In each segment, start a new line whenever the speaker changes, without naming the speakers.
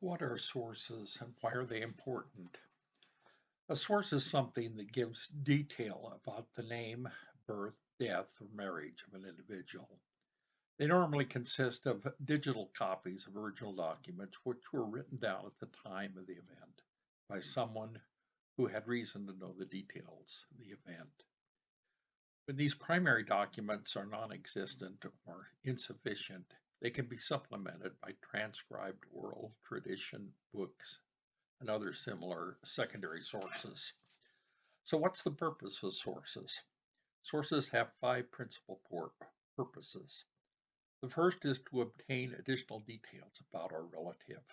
What are sources and why are they important? A source is something that gives detail about the name, birth, death, or marriage of an individual. They normally consist of digital copies of original documents which were written down at the time of the event by someone who had reason to know the details of the event. When these primary documents are non-existent or insufficient, they can be supplemented by transcribed oral tradition, books, and other similar secondary sources. So what's the purpose of sources? Sources have five principal purposes. The first is to obtain additional details about our relative.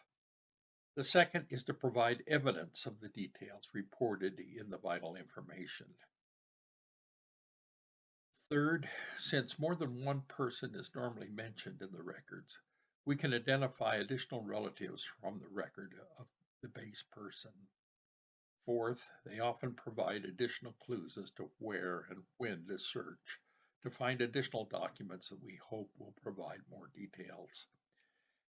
The second is to provide evidence of the details reported in the vital information. Third, since more than one person is normally mentioned in the records, we can identify additional relatives from the record of the base person. Fourth, they often provide additional clues as to where and when to search to find additional documents that we hope will provide more details.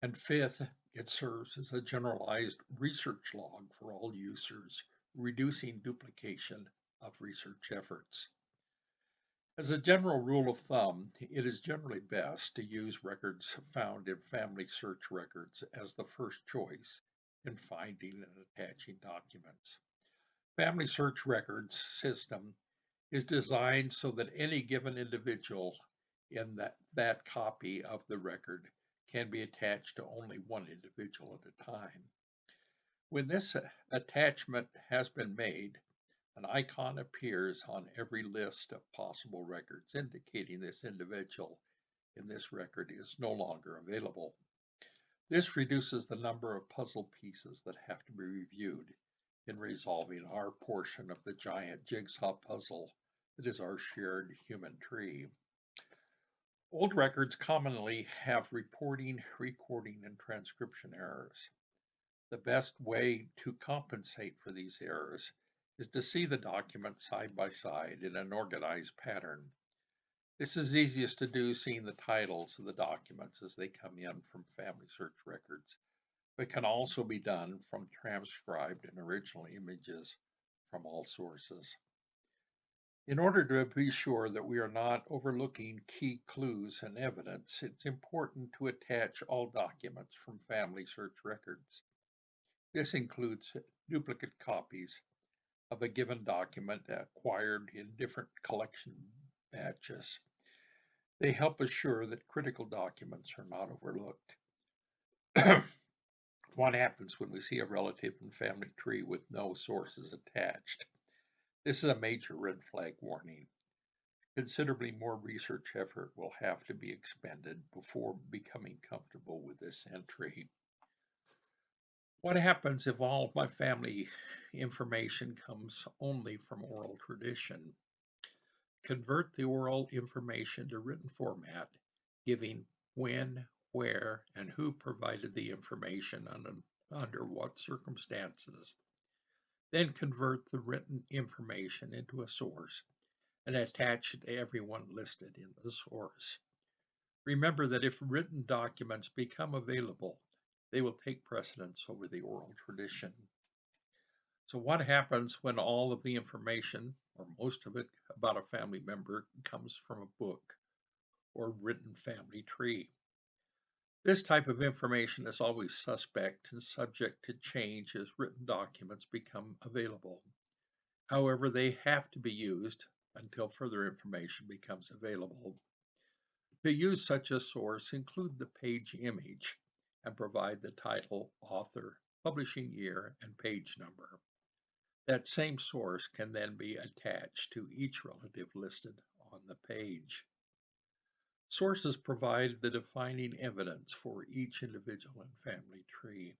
And fifth, it serves as a generalized research log for all users, reducing duplication of research efforts. As a general rule of thumb, it is generally best to use records found in FamilySearch Records as the first choice in finding and attaching documents. FamilySearch Records system is designed so that any given individual in that copy of the record can be attached to only one individual at a time. When this attachment has been made, an icon appears on every list of possible records indicating this individual in this record is no longer available. This reduces the number of puzzle pieces that have to be reviewed in resolving our portion of the giant jigsaw puzzle that is our shared human tree. Old records commonly have reporting, recording, and transcription errors. The best way to compensate for these errors is to see the documents side by side in an organized pattern. This is easiest to do seeing the titles of the documents as they come in from FamilySearch Records, but can also be done from transcribed and original images from all sources. In order to be sure that we are not overlooking key clues and evidence, it's important to attach all documents from FamilySearch Records. This includes duplicate copies of a given document acquired in different collection batches. They help assure that critical documents are not overlooked. What happens when we see a relative and family tree with no sources attached? This is a major red flag warning. Considerably more research effort will have to be expended before becoming comfortable with this entry. What happens if all of my family information comes only from oral tradition? Convert the oral information to written format, giving when, where, and who provided the information and under what circumstances. Then convert the written information into a source and attach it to everyone listed in the source. Remember that if written documents become available, they will take precedence over the oral tradition. So what happens when all of the information, or most of it, about a family member comes from a book or written family tree? This type of information is always suspect and subject to change as written documents become available. However, they have to be used until further information becomes available. To use such a source, include the page image and provide the title, author, publishing year, and page number. That same source can then be attached to each relative listed on the page. Sources provide the defining evidence for each individual and family tree.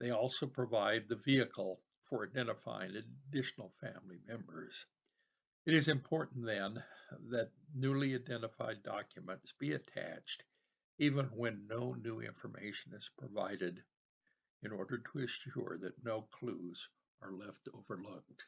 They also provide the vehicle for identifying additional family members. It is important then that newly identified documents be attached even when no new information is provided in order to assure that no clues are left overlooked.